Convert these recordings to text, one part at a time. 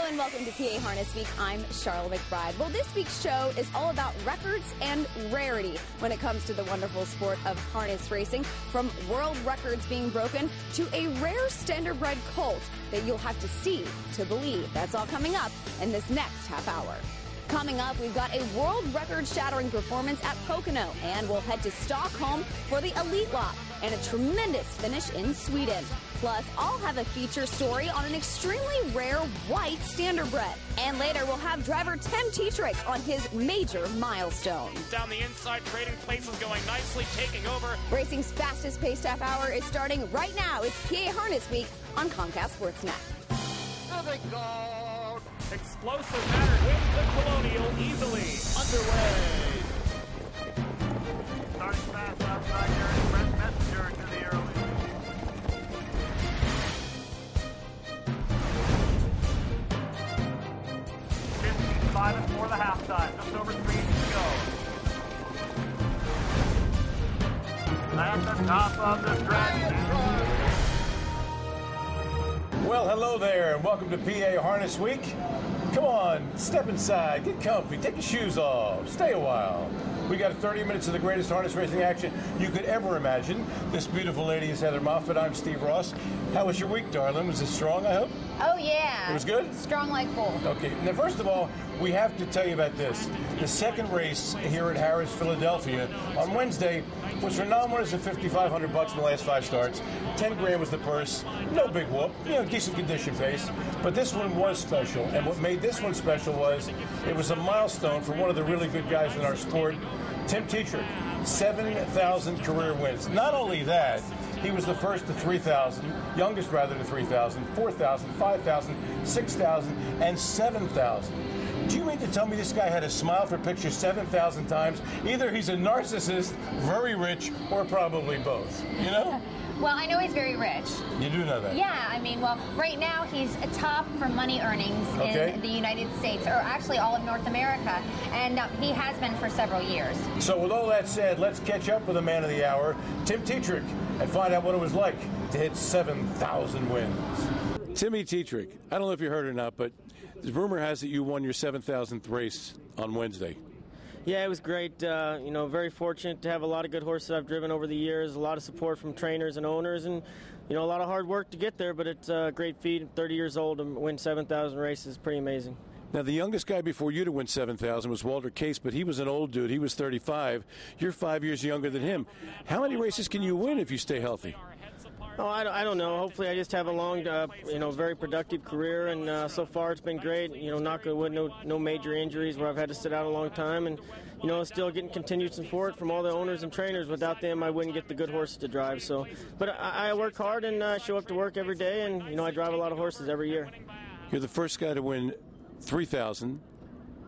and welcome to PA Harness Week. I'm Sharla McBride. Well, this week's show is all about records and rarity when it comes to the wonderful sport of harness racing, from world records being broken to a rare standardbred colt that you'll have to see to believe. That's all coming up in this next half hour. Coming up, we've got a world record-shattering performance at Pocono, and we'll head to Stockholm for the Elitlopp and a tremendous finish in Sweden. Plus, I'll have a feature story on an extremely rare white standardbred. And later, we'll have driver Tim Tetrick on his major milestone. Down the inside, trading places going nicely, taking over. Racing's fastest paced half hour is starting right now. It's PA Harness Week on Comcast Sportsnet. Moving gold. Explosive Matter wins the Colonial easily. Underway. Starting fast outside here is Brent Messenger to the early. 15.5 and 4 the halftime. Just over 3 to go. At the top of the stretch. Well, hello there, and welcome to PA Harness Week. Come on, step inside, get comfy, take your shoes off, stay a while. We got 30 minutes of the greatest harness racing action you could ever imagine. This beautiful lady is Heather Moffat. I'm Steve Ross. How was your week, darling? Was it strong, I hope? Oh, yeah. It was good? Strong like bull. Okay. Now, first of all, we have to tell you about this. The second race here at Harrah's, Philadelphia, on Wednesday was for non-winners of $5,500 in the last 5 starts. 10 grand was the purse. No big whoop. You know, decent condition pace. But this one was special. And what made this one special was it was a milestone for one of the really good guys in our sport, Tim Tetrick. 7,000 career wins. Not only that, he was the first to 3,000, youngest rather to 3,000, 4,000, 5,000, 6,000, and 7,000. Do you mean to tell me this guy had a smile for pictures 7,000 times? Either he's a narcissist, very rich, or probably both, you know? Well, I know he's very rich. You do know that? Yeah, I mean, well, right now he's a top for money earnings in the United States, or actually all of North America, and he has been for several years. So with all that said, let's catch up with the man of the hour, Tim Tetrick, and find out what it was like to hit 7,000 wins. Timmy Tetrick, I don't know if you heard or not, but the rumor has that you won your 7,000th race on Wednesday. Yeah, it was great. You know, very fortunate to have a lot of good horses I've driven over the years, a lot of support from trainers and owners, and, you know, a lot of hard work to get there, but it's a great feat. I'm 30 years old, to win 7,000 races is pretty amazing. Now, the youngest guy before you to win 7,000 was Walter Case, but he was an old dude. He was 35. You're 5 years younger than him. How many races can you win if you stay healthy? Oh, I don't know. Hopefully I just have a long, you know, very productive career, and so far it's been great. You know, knock on wood, no major injuries where I've had to sit out a long time, and, you know, still getting continued support from all the owners and trainers. Without them, I wouldn't get the good horses to drive. So, but I work hard and show up to work every day, and, you know, I drive a lot of horses every year. You're the first guy to win 3,000,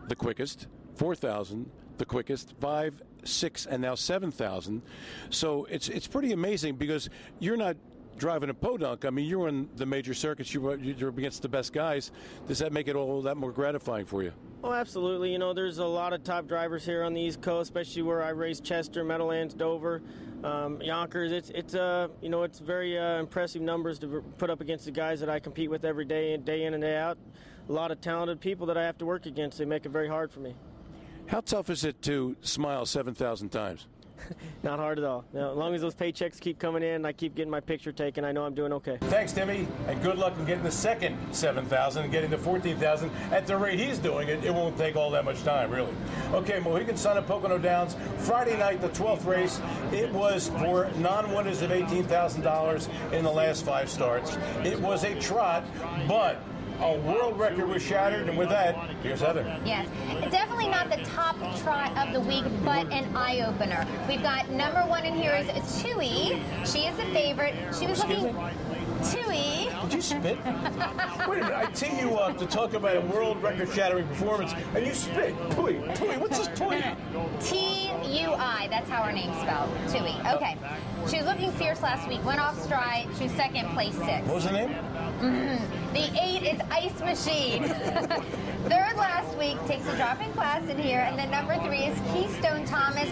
the quickest, 4,000, the quickest, 5, 6, and now 7,000. So it's pretty amazing because you're not driving a podunk. I mean, you're in the major circuits. You're against the best guys. Does that make it all that more gratifying for you? Oh, absolutely. You know, there's a lot of top drivers here on the East Coast, especially where I race Chester, Meadowlands, Dover, Yonkers. It's you know, it's very impressive numbers to put up against the guys that I compete with every day in and day out. A lot of talented people that I have to work against. They make it very hard for me. How tough is it to smile 7,000 times? Not hard at all. You know, as long as those paychecks keep coming in, I keep getting my picture taken, I know I'm doing okay. Thanks, Timmy, and good luck in getting the second 7,000 and getting the 14,000. At the rate he's doing it, it won't take all that much time, really. Okay, Mohegan Sun at Pocono Downs, Friday night, the 12th race. It was for non-winners of $18,000 in the last 5 starts. It was a trot, but a world record was shattered, and with that, here's Heather. Yes, definitely not the top trot of the week, but an eye-opener. We've got number 1 in here is Tui. She is the favorite. She was looking... Tui. Did you spit? Wait a minute, I tee you up to talk about a world record-shattering performance, and you spit. Tui, what's this Tui? T-U-I, that's how her name's spelled, Tui. Okay. She was looking fierce last week, went off stride, she was second, place 6. What was her name? The 8 is Ice Machine. Third last week, takes a drop in class in here, and then number 3 is Keystone Thomas.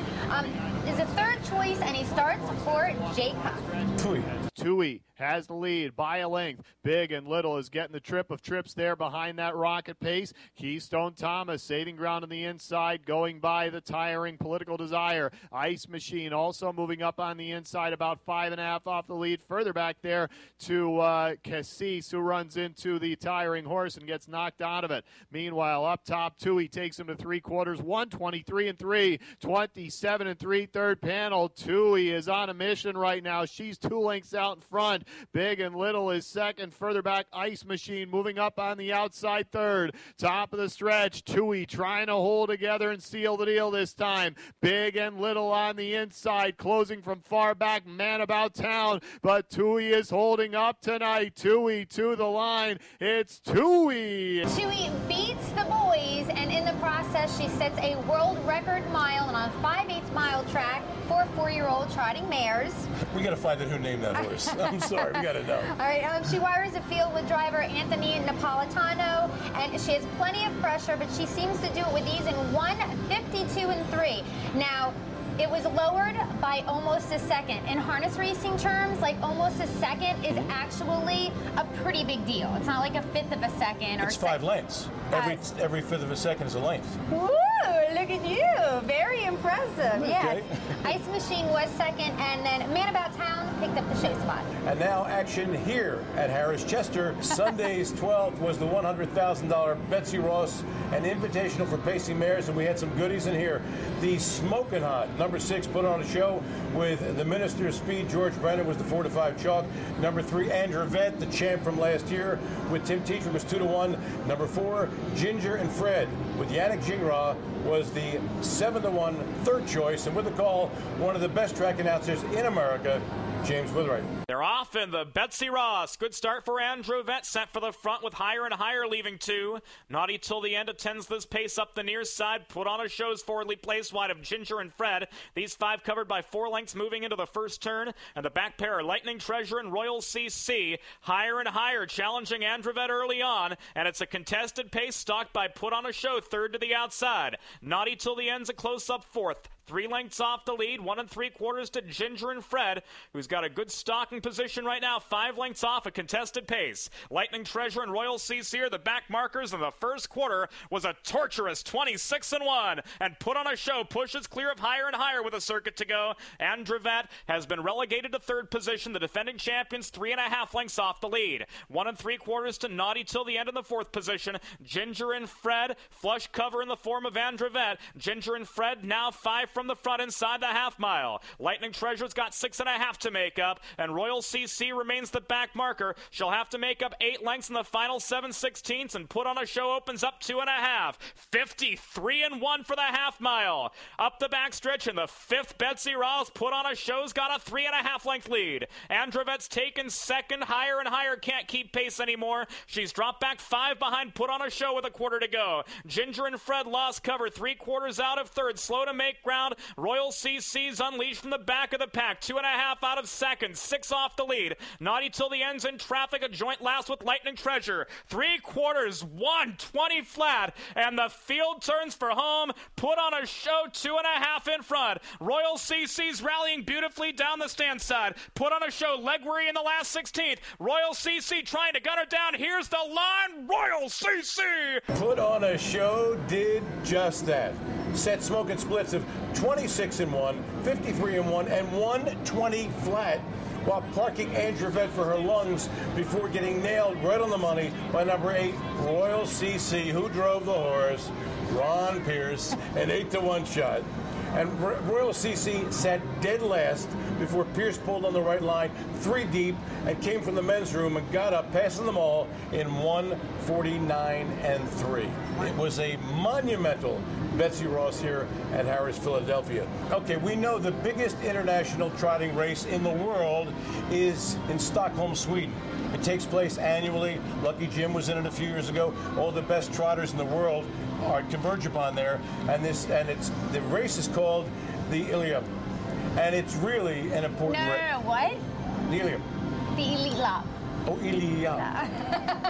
Is a third choice, and he starts for Jacob. Tui. Tui has the lead by a length. Big and Little is getting the trip of trips there behind that rocket pace. Keystone Thomas saving ground on the inside, going by the tiring Political Desire. Ice Machine also moving up on the inside, about 5.5 off the lead. Further back there to Cassis, who runs into the tiring horse and gets knocked out of it. Meanwhile, up top, Tui takes him to 3/4, 1:23.3, 27.3, third panel. Tui is on a mission right now. She's 2 lengths out in front. Big and Little is second. Further back, Ice Machine moving up on the outside third. Top of the stretch, Tui trying to hold together and seal the deal this time. Big and Little on the inside, closing from far back, Man About Town, but Tui is holding up tonight. Tui to the line. It's Tui. Tui beats the boys, and in the process, she sets a world record mile on a 5/8 mile track for 4-year-old trotting mares. We got to find out who named that horse. I'm sorry, we got to know. All right, she wires the field with driver Anthony Napolitano, and she has plenty of pressure, but she seems to do it with ease in 1:52.3. Now, it was lowered by almost a second. In harness racing terms, like almost a second is actually a pretty big deal. It's not like a fifth of a second. It's 5 lengths. Every fifth of a second is a length. Woo! Look at you. Very impressive. Okay. Yes. Ice Machine was second, and then Man About Town picked up the show spot. And now action here at Harrah's Chester. Sunday's 12th was the $100,000 Betsy Ross an Invitational for pacing mares, and we had some goodies in here. The Smokin' Hot, number 6, put on a show with the Minister of Speed, George Brennan, was the 4-5 chalk. Number 3, Andrew Vett, the champ from last year, with Tim Tetrick was 2-1. Number 4, Ginger and Fred, with Yannick Gingras, was the 7-1 third choice, and with the call, one of the best track announcers in America, James Withright. They're off in the Betsy Ross. Good start for Andrew Vett, sent for the front with Higher and Higher leaving 2. Naughty till the end attends this pace up the near side. Put on a show's forwardly placed wide of Ginger and Fred. These 5 covered by 4 lengths moving into the first turn. And the back pair are Lightning Treasure and Royal Cee Cee. Higher and Higher challenging Andrew Vett early on. And it's a contested pace stalked by Put on a Show, third to the outside. Naughty till the end's a close-up 4th. 3 lengths off the lead, 1 3/4 to Ginger and Fred, who's got a good stalking position right now, 5 lengths off a contested pace. Lightning Treasure and Royal Cee Cee are the back markers, and the first quarter was a torturous 26-1. And Put on a Show pushes clear of Higher and Higher with a circuit to go. Andrew Vett has been relegated to third position. The defending champions 3.5 lengths off the lead. 1 3/4 to Naughty till the end in the 4th position. Ginger and Fred, flush cover in the form of Andrew Vett. Ginger and Fred now 5 from the front inside the half mile. Lightning Treasure's got 6.5 to make up, and Royal Cee Cee remains the back marker. She'll have to make up 8 lengths in the final 7/16, and Put on a Show opens up 2.5. 53-1 for the half mile. Up the backstretch in the 5th, Betsy Ross, Put on a Show's got a 3.5 length lead. Andrew Vett's taken second. Higher and Higher can't keep pace anymore. She's dropped back 5 behind Put on a Show with a quarter to go. Ginger and Fred lost cover 3/4 out of third, slow to make ground. Royal Cee Cee's unleashed from the back of the pack, 2.5 out of second, 6 off the lead. Naughty till the end's in traffic, a joint last with Lightning Treasure. 3/4, 1:20 flat, and the field turns for home. Put on a Show, 2.5 in front. Royal Cee Cee's rallying beautifully down the stand side. Put on a Show, leg worry in the last 16th. Royal Cee Cee trying to gun her down. Here's the line, Royal Cee Cee. Put on a Show did just that. Set smoking splits of 26-1, 53-1, and 120 flat, while parking Andrew Vett for her lungs before getting nailed right on the money by number 8, Royal Cee Cee, who drove the horse, Ron Pierce, an 8-1 shot. And Royal Cee Cee sat dead last before Pierce pulled on the right line, 3 deep, and came from the men's room and got up, passing them all in 1:49.3. It was a monumental Betsy Ross here at Harrah's, Philadelphia. Okay, we know the biggest international trotting race in the world is in Stockholm, Sweden. It takes place annually. Lucky Jim was in it a few years ago. All the best trotters in the world are converge upon there, and the race is called the Elitlopp, and it's really an important race. No, what? The Elitlopp. The Elitlopp. Oh, Elitlopp.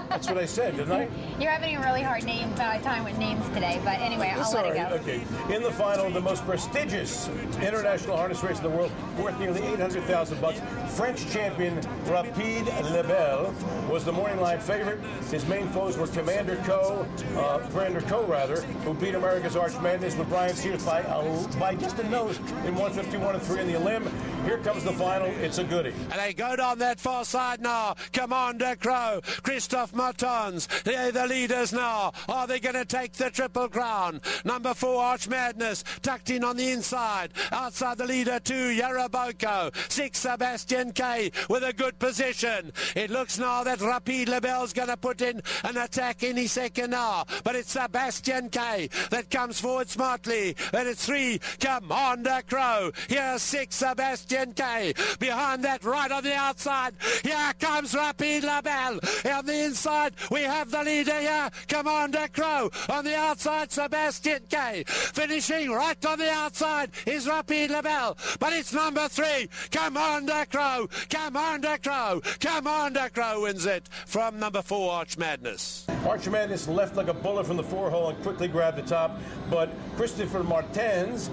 That's what I said, didn't I? You're having a really hard time with names today, but anyway, I'll let it go. Okay. In the final, the most prestigious international harness race in the world, worth nearly $800,000. French champion Rapide Lebel was the morning line favorite. His main foes were Commander Crowe, who beat America's Arch Madness with Brian Sears by just a nose in 151-3 in the limb. Here comes the final. It's a goodie. And they go down that far side now. Commander Crowe, Christophe Martins, they're the leaders now. Are they going to take the Triple Crown? Number 4, Arch Madness, tucked in on the inside. Outside the leader, 2, Yaraboko. 6, Sebastian K with a good position. It looks now that Rapide Lebel's going to put in an attack any second now. But it's Sebastian K that comes forward smartly. Then it's 3, Commander Crowe. Here's 6, Sebastian K. Behind that, right on the outside, here comes Rapide Lebel. On the inside, we have the leader here, Commander Crowe. On the outside, Sebastian K. Finishing right on the outside is Rapide Lebel. But it's number 3, Commander Crowe. Commander Crowe. Commander Crowe wins it from number 4, Arch Madness. Arch Madness left like a bullet from the 4-hole and quickly grabbed the top, but Christopher Martins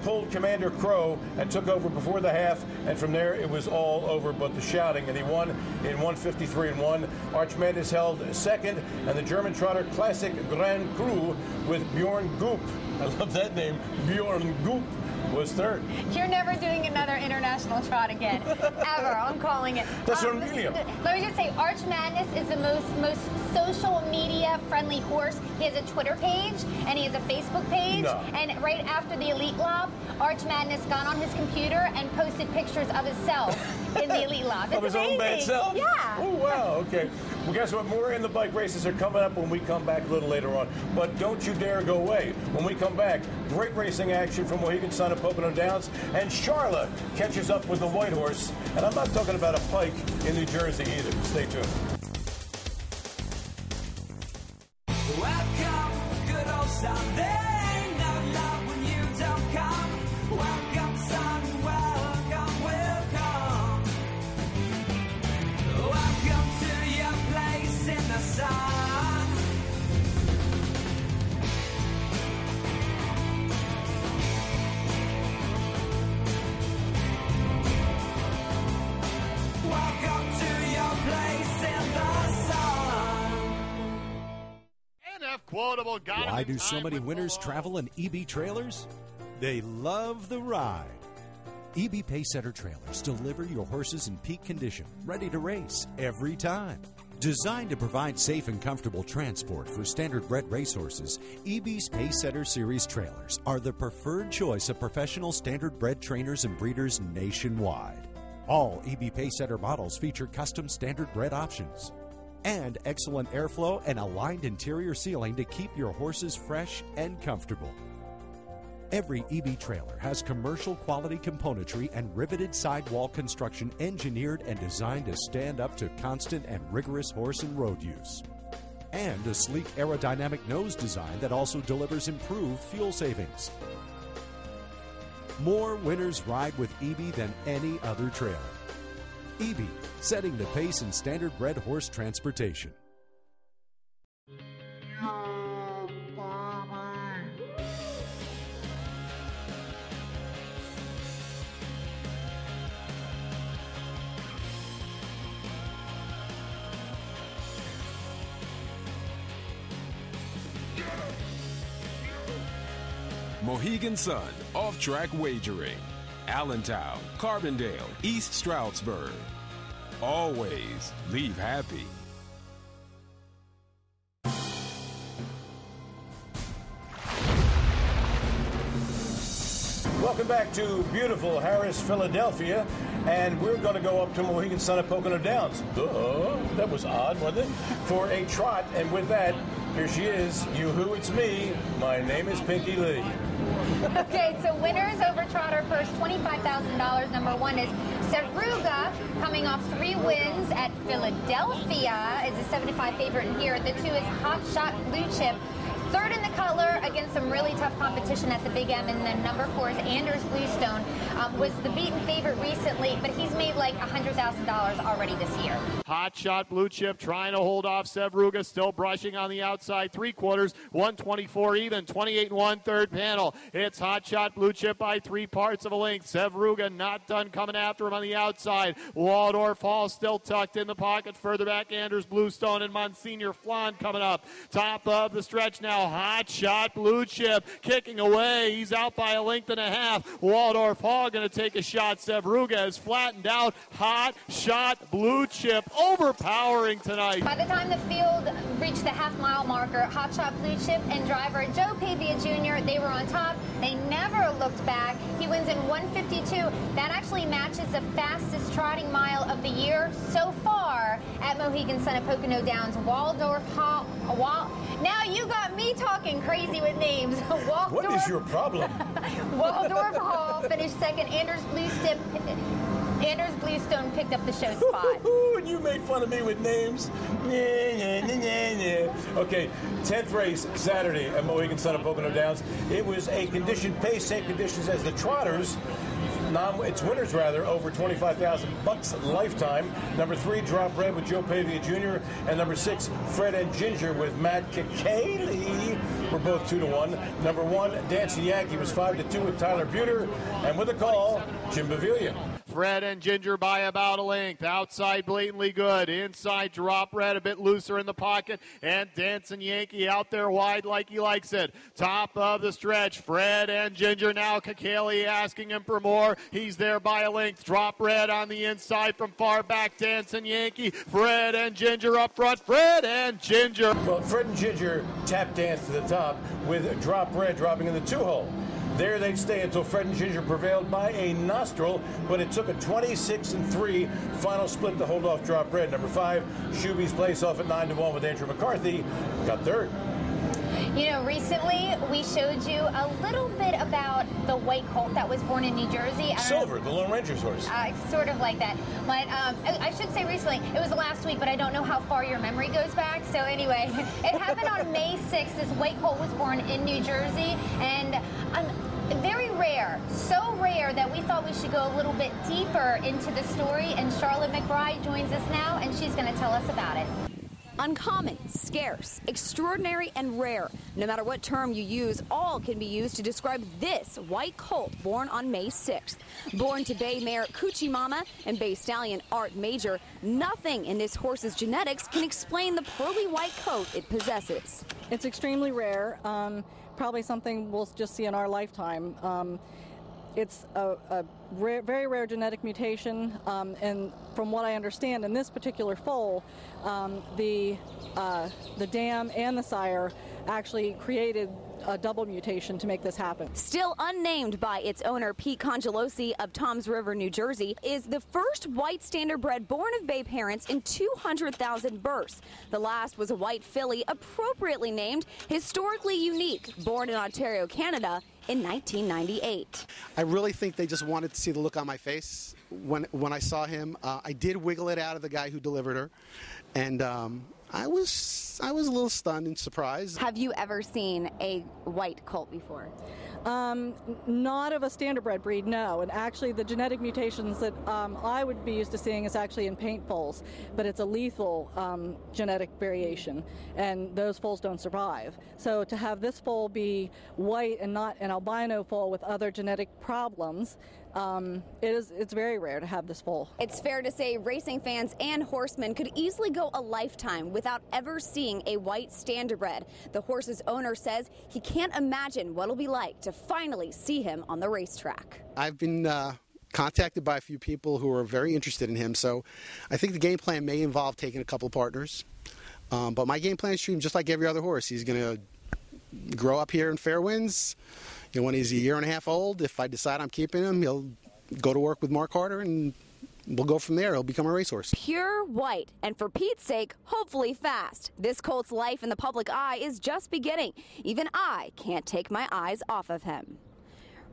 pulled Commander Crowe and took over before the half, and from there it was all over but the shouting, and he won in 153-1. Arch Madness held second, and the German trotter Classic Grand Cru with Bjorn Goop, I love that name, Bjorn Goop, was third. You're never doing another international trot again, ever. I'm calling it. That's what I'm doing. Let me just say, Arch Madness is the most social media friendly horse. He has a Twitter page and he has a Facebook page. No. And right after the Elitlopp, Arch Madness got on his computer and posted pictures of himself in the Elitlopp. Of his own bad self? Yeah. Oh, wow. Okay. Well, guess what? More in the bike races are coming up when we come back a little later on. But don't you dare go away. When we come back, great racing action from Mohegan Sun and Pocono Downs, and Sharla catches up with the white horse. And I'm not talking about a pike in New Jersey either. Stay tuned. Welcome, good old Sunday. No love when you don't come. Welcome, son, welcome, welcome. Welcome to your place in the sun. Welcome to your place in the sun. NF quotable got Why do so many winners travel in EB trailers? They love the ride. EB Pacesetter trailers deliver your horses in peak condition, ready to race every time. Designed to provide safe and comfortable transport for standard-bred racehorses, EB's Pacesetter Series trailers are the preferred choice of professional standard-bred trainers and breeders nationwide. All EB Pacesetter models feature custom standard-bred options and excellent airflow and aligned interior sealing to keep your horses fresh and comfortable. Every EB trailer has commercial quality componentry and riveted sidewall construction engineered and designed to stand up to constant and rigorous horse and road use. And a sleek aerodynamic nose design that also delivers improved fuel savings. More winners ride with EB than any other trailer. EB, setting the pace in standard-bred horse transportation. Mohegan Sun, off-track wagering. Allentown, Carbondale, East Stroudsburg. Always leave happy. Welcome back to beautiful Harrah's, Philadelphia, and we're going to go up to Mohegan Sun at Pocono Downs. That was odd, wasn't it? For a trot, and with that, here she is. You-hoo, it's me. My name is Pinky Lee. Okay, so winners over trotter purse, $25,000. Number 1 is Seruga, coming off 3 wins at Philadelphia, is a 75 favorite in here. The 2 is Hot Shot Blue Chip, Third in the color against some really tough competition at the Big M, and then number 4 is Anders Bluestone. Was the beaten favorite recently, but he's made like $100,000 already this year. Hot Shot Blue Chip trying to hold off Sevruga, still brushing on the outside 3/4, 124 even, 28-1 third panel. It's Hot Shot Blue Chip by 3 parts of a length. Sevruga not done coming after him on the outside. Waldorf Hall still tucked in the pocket. Further back, Anders Bluestone and Monsignor Flan coming up. Top of the stretch now, Hot Shot Blue Chip kicking away. He's out by a length and a half. Waldorf Hall going to take a shot. Sevruga is flattened out. Hot Shot Blue Chip overpowering tonight. By the time the field reached the half-mile marker, Hot Shot Blue Chip and driver Joe Pavia Jr., they were on top. They never looked back. He wins in 1:52. That actually matches the fastest trotting mile of the year so far at Mohegan Sun at Pocono Downs. Waldorf Hall. Now you got me talking crazy with names. What is your problem? Waldorf Hall finished second. Anders Bluestone picked up the show spot. And you made fun of me with names. Okay, 10th race Saturday at Mohegan Sun at Pocono Downs. It was a conditioned pace, same conditions as the trotters. It's winners rather, over $25,000 lifetime. Number 3, Drop Red with Joe Pavia Jr. And number 6, Fred and Ginger with Matt Kikali. We're both 2-1. Number 1, Dancing Yankee was 5-2 with Tyler Buter. And with a call, Jim Baviglia. Fred and Ginger by about a length. Outside blatantly good. Inside Drop Red a bit looser in the pocket. And Dancing Yankee out there wide like he likes it. Top of the stretch. Fred and Ginger now. Kakali asking him for more. He's there by a length. Drop Red on the inside from far back. Dancing Yankee. Fred and Ginger up front. Fred and Ginger. Well, Fred and Ginger tap dance to the top with Drop Red dropping in the 2-hole. There they'd stay until Fred and Ginger prevailed by a nostril, but it took a 26-3 final split to hold off Drop Red. Number 5, Shuby's place off at 9-1 with Andrew McCarthy, got third. You know, recently we showed you a little bit about the white colt that was born in New Jersey. Silver, the Lone Ranger's horse. Sort of like that. But I should say recently, it was last week, but I don't know how far your memory goes back. So anyway, it happened on May 6th. This white colt was born in New Jersey, and very rare, so rare that we thought we should go a little bit deeper into the story, and Sharla McBride joins us now, and she's going to tell us about it. Uncommon, scarce, extraordinary, and rare. No matter what term you use, all can be used to describe this white colt born on May 6th. Born to bay mare Coochie Mama and bay stallion Art Major, nothing in this horse's genetics can explain the pearly white coat it possesses. It's extremely rare. Probably something we'll just see in our lifetime. It's a very rare genetic mutation, and from what I understand, in this particular foal, the dam and the sire actually created a double mutation to make this happen. Still unnamed by its owner, Pete Congelosi of Toms River, New Jersey, is the first white standardbred born of bay parents in 200,000 births. The last was a white filly, appropriately named, historically unique, born in Ontario, Canada, in 1998. I really think they just wanted to see the look on my face when I saw him. I did wiggle it out of the guy who delivered her, and I was a little stunned and surprised. Have you ever seen a white colt before? Not of a standardbred breed, no. And actually the genetic mutations that I would be used to seeing is actually in paint foals, but it's a lethal genetic variation, and those foals don't survive. So to have this foal be white and not an albino foal with other genetic problems, it's very rare to have this foal. It's fair to say racing fans and horsemen could easily go a lifetime without ever seeing a white standardbred. The horse's owner says he can't imagine what it'll be like to finally see him on the racetrack. I've been contacted by a few people who are very interested in him, so I think the game plan may involve taking a couple of partners. But my game plan is treat him just like every other horse. He's going to grow up here in Fairwinds. You know, when he's a year and a half old, if I decide I'm keeping him, he'll go to work with Mark Carter, and we'll go from there. He'll become a racehorse. Pure white, and for Pete's sake, hopefully fast. This colt's life in the public eye is just beginning. Even I can't take my eyes off of him.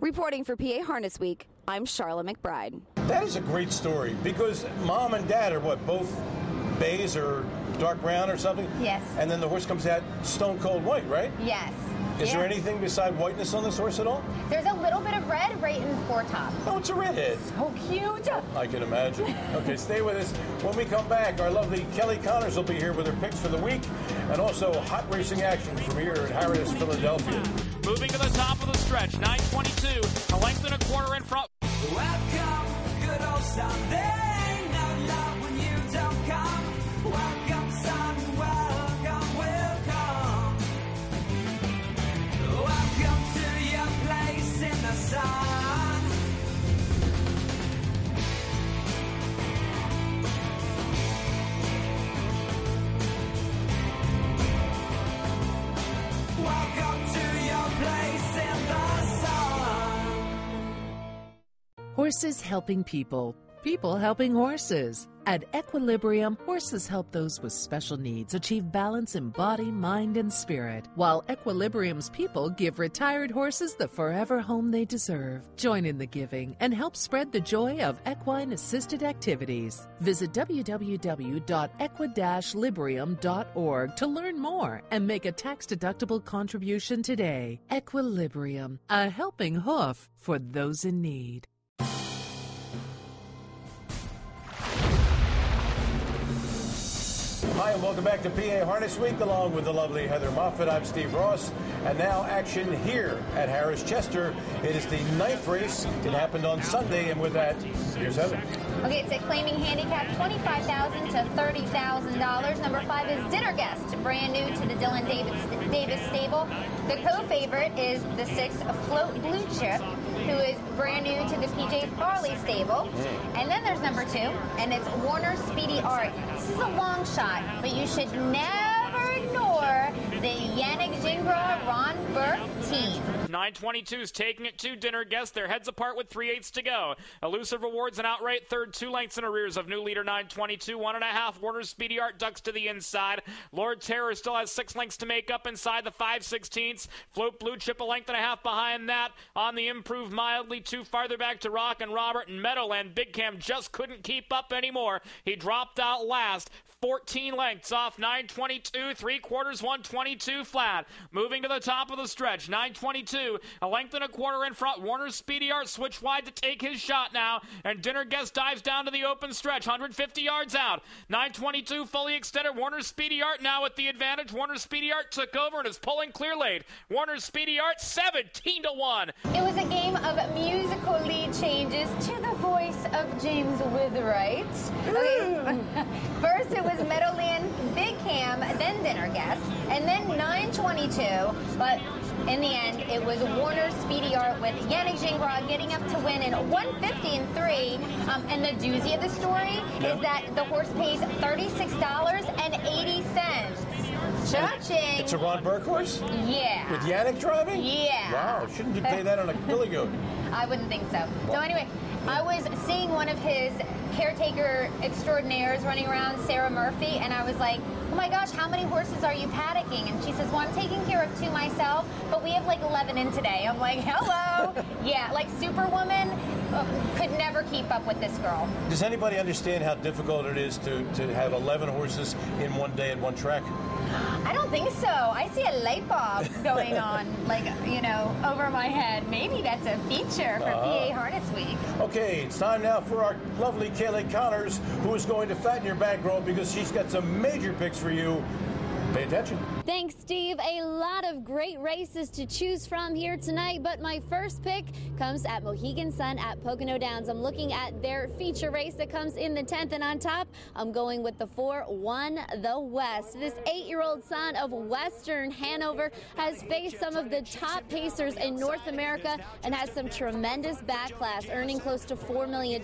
Reporting for PA Harness Week, I'm Sharla McBride. That is a great story, because Mom and Dad are what, both bays or dark brown or something? Yes. And then the horse comes out stone cold white, right? Yes. Is there anything beside whiteness on this horse at all? There's a little bit of red right in the foretop. Oh, it's a redhead. So cute. I can imagine. Okay, stay with us. When we come back, our lovely Kelly Connors will be here with her picks for the week and also hot racing action from here at Harrah's, Philadelphia. Moving to the top of the stretch, 9:22, a length and a quarter in front. Welcome, good old Sunday. No love when you don't come. Welcome, son, welcome, welcome. Welcome to your place in the sun. Welcome to your place in the sun. Horses helping people, people helping horses. At Equilibrium, horses help those with special needs achieve balance in body, mind, and spirit, while Equilibrium's people give retired horses the forever home they deserve. Join in the giving and help spread the joy of equine-assisted activities. Visit www.equi-librium.org to learn more and make a tax-deductible contribution today. Equilibrium, a helping hoof for those in need. Hi, and welcome back to PA Harness Week, along with the lovely Heather Moffat. I'm Steve Ross, and now action here at Harrah's Chester. It is the 9th race. It happened on Sunday, and with that, here's Heather. Okay, it's a claiming handicap, $25,000 to $30,000. Number 5 is Dinner Guest, brand new to the Dylan Davis stable. The co-favorite is the 6 Float Blue Chip, who is brand new to the PJ Farley stable. And then there's number 2, and it's Warner Speedy Art. This is a long shot, but you should never ignore the Yannick Gingras Ron Burke team. 9:22's taking it to Dinner Guest. Their heads apart with 3/8 to go. Elusive Rewards an outright third, 2 lengths in arrears of new leader 9:22. 1.5. Warner's Speedy Art ducks to the inside. Lord Terror still has 6 lengths to make up inside the 5/16. Float Blue Chip a length and a half behind that. On the improved mildly, 2 farther back to Rock and Robert, and Meadowland. Big Cam just couldn't keep up anymore. He dropped out last. 14 lengths off 9:22, 3/4, 122 flat. Moving to the top of the stretch, 9:22, a length and a quarter in front. Warner's Speedy Art switch wide to take his shot now, and Dinner Guest dives down to the open stretch, 150 yards out. 9:22 fully extended. Warner's Speedy Art now with the advantage. Warner's Speedy Art took over and is pulling clear late. Warner's Speedy Art 17-1. It was a game of musical lead changes to the voice of James Withright. Okay, first it was Meadowland, Big Cam, then Dinner Guest, and then 9:22. But in the end, it was Warner's Speedy Art with Yannick Gingras getting up to win in 150-3. And the doozy of the story is that the horse pays $36.80. Cha-ching. It's a Ron Burke horse? Yeah. With Yannick driving? Yeah. Wow, shouldn't you pay that on a billy goat? I wouldn't think so. So anyway, I was seeing one of his caretaker extraordinaires running around, Sarah Murphy, and I was like, oh my gosh, how many horses are you paddocking? And she says, well, I'm taking care of 2 myself, but we have like 11 in today. I'm like, hello. Yeah, like Superwoman could never keep up with this girl. Does anybody understand how difficult it is to have 11 horses in one day at one track? I don't think so. I see a light bulb going on, like, you know, over my head. Maybe that's a feature for PA Harness Week. Okay, it's time now for our lovely Kaylee Connors, who is going to fatten your bankroll because she's got some major picks for you. Pay attention. Thanks, Steve. A lot of great races to choose from here tonight, but my first pick comes at Mohegan Sun at Pocono Downs. I'm looking at their feature race that comes in the 10th, and on top, I'm going with the 4 Won the West. This 8-year-old son of Western Hanover has faced some of the top pacers in North America and has some tremendous backlash, earning close to $4 million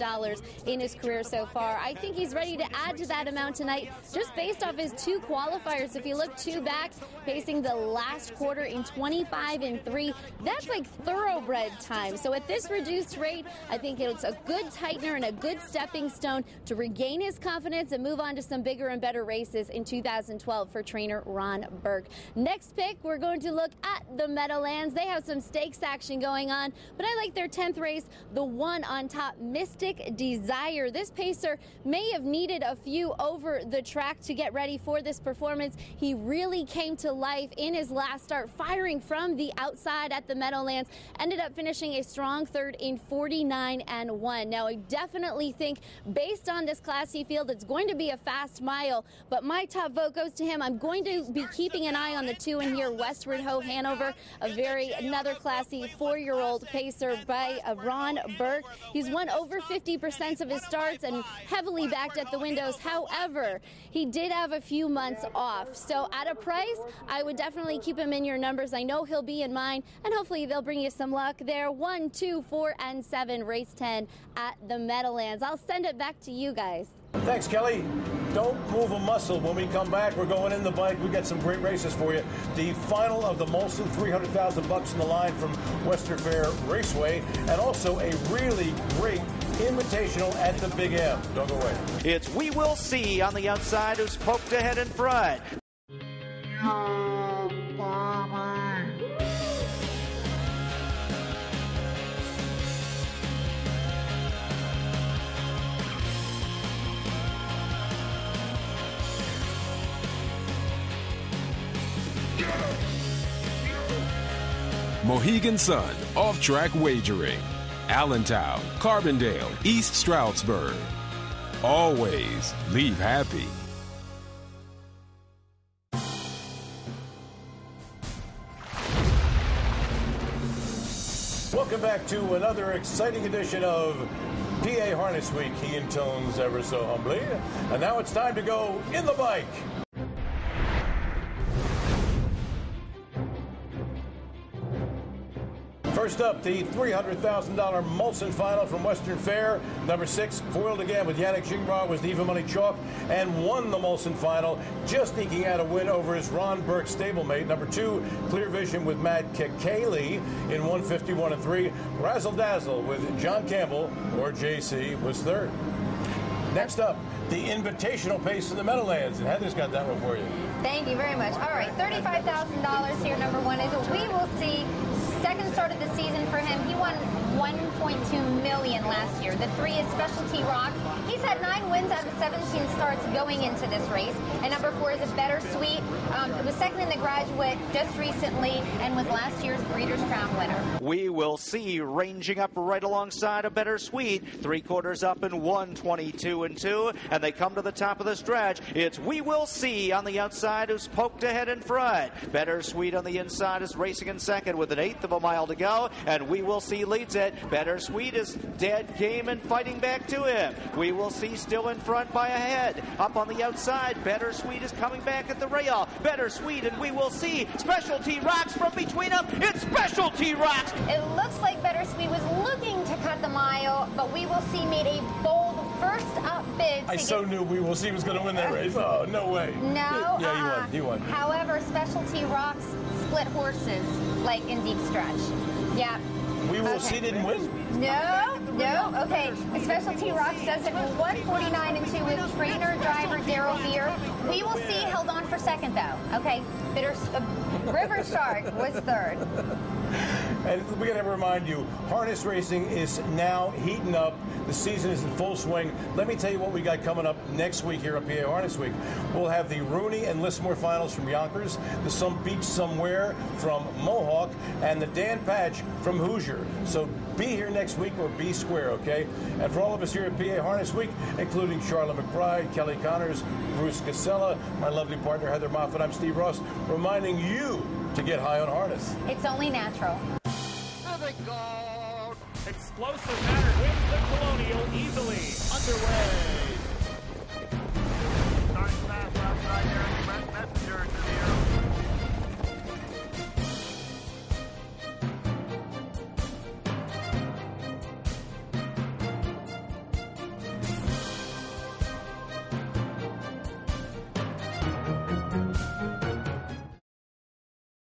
in his career so far. I think he's ready to add to that amount tonight, just based off his 2 qualifiers. If you look look, 2 backs pacing the last quarter in 25-3. That's like thoroughbred time. So at this reduced rate, I think it's a good tightener and a good stepping stone to regain his confidence and move on to some bigger and better races in 2012 for trainer Ron Burke. Next pick, we're going to look at the Meadowlands. They have some stakes action going on, but I like their 10th race, the one on top, Mystic Desire. This pacer may have needed a few over the track to get ready for this performance. He really came to life in his last start, firing from the outside at the Meadowlands, ended up finishing a strong third in 49-1. Now, I definitely think based on this classy field, it's going to be a fast mile, but my top vote goes to him. I'm going to be keeping an eye on the 2 in here, Westward Ho Hanover, another classy 4-year-old pacer by Ron Burke. He's won over 50% of his starts and heavily backed at the windows. However, he did have a few months off. So at a price, I would definitely keep him in your numbers. I know he'll be in mine, and hopefully they'll bring you some luck there. 1, 2, 4, and 7, race 10 at the Meadowlands. I'll send it back to you guys. Thanks, Kelly. Don't move a muscle. When we come back, we're going in the bike. We got some great races for you. The final of the Molson, $300,000 in the line from Western Fair Raceway, and also a really great invitational at the Big M. Don't go away. It's We Will See on the outside, who's poked ahead in front. Mohegan Sun, off-track wagering. Allentown, Carbondale, East Stroudsburg. Always leave happy. Welcome back to another exciting edition of PA Harness Week. He intones ever so humbly. And now it's time to go in the bike. First up, the $300,000 Molson Final from Western Fair. Number 6, foiled again with Yannick Gingras, was the even money chalk and won the Molson Final, just eking out a win over his Ron Burke stablemate. Number 2, Clear Vision with Matt Kekali in 151-3. Razzle Dazzle with John Campbell, or JC, was third. Next up, the invitational pace in the Meadowlands, and Heather's got that one for you. Thank you very much. All right, $35,000 here. Number 1 is We Will See. Second start of the season for him. He won $1.2 million last year. The 3 is Specialty Rocks. He's had 9 wins out of 17 starts going into this race. And number 4 is a Bittersweet. It was second in the Graduate just recently and was last year's Breeders' Crown winner. We Will See ranging up right alongside a Bittersweet. 3/4 up in 122-2, and they come to the top of the stretch. It's We Will See on the outside, who's poked ahead in front. Bittersweet on the inside is racing in second with an 1/8 of a mile to go, and We Will See leads it. Bittersweet is dead game and fighting back to him. We Will See still in front by a head. Up on the outside, Bittersweet is coming back at the rail. Bittersweet and We Will See. Specialty Rocks from between them. It's Specialty Rocks. It looks like Bittersweet was looking to cut the mile, but We Will See made a bold first up bid. I so knew We Will See was going to win that race. Oh, no way. No. Yeah, he won. However, Specialty Rocks split horses, like in deep stretch. Yeah. We Will See didn't win? No. Okay. Specialty Rocks does it in 149-2 with trainer driver Daryl Beer. We Will See held on for second though. Okay. River Shark was third. And we got to remind you, harness racing is now heating up. The season is in full swing. Let me tell you what we got coming up next week here at PA Harness Week. We'll have the Rooney and Lismore finals from Yonkers, the Some Beach Somewhere from Mohawk, and the Dan Patch from Hoosier. So be here next week or be square, okay? And for all of us here at PA Harness Week, including Sharla McBride, Kelly Connors, Bruce Casella, my lovely partner Heather Moffat, I'm Steve Ross, reminding you to get high on harness. It's only natural. Explosive Matter wins the Colonial easily. Underway. Starting fast outside there.